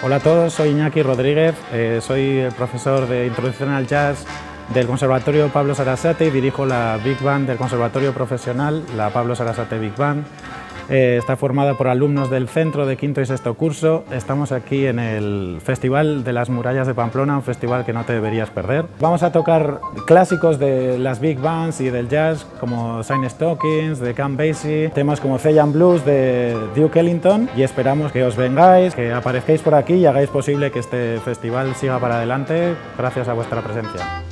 Hola a todos, soy Iñaki Rodríguez, soy el profesor de Introducción al Jazz del Conservatorio Pablo Sarasate y dirijo la Big Band del Conservatorio Profesional, la Pablo Sarasate Big Band. Está formada por alumnos del centro de quinto y sexto curso. Estamos aquí en el Festival de las Murallas de Pamplona, un festival que no te deberías perder. Vamos a tocar clásicos de las big bands y del jazz como Shine Stockings, de Count Basie, temas como Cellan Blues de Duke Ellington, y esperamos que os vengáis, que aparezcáis por aquí y hagáis posible que este festival siga para adelante gracias a vuestra presencia.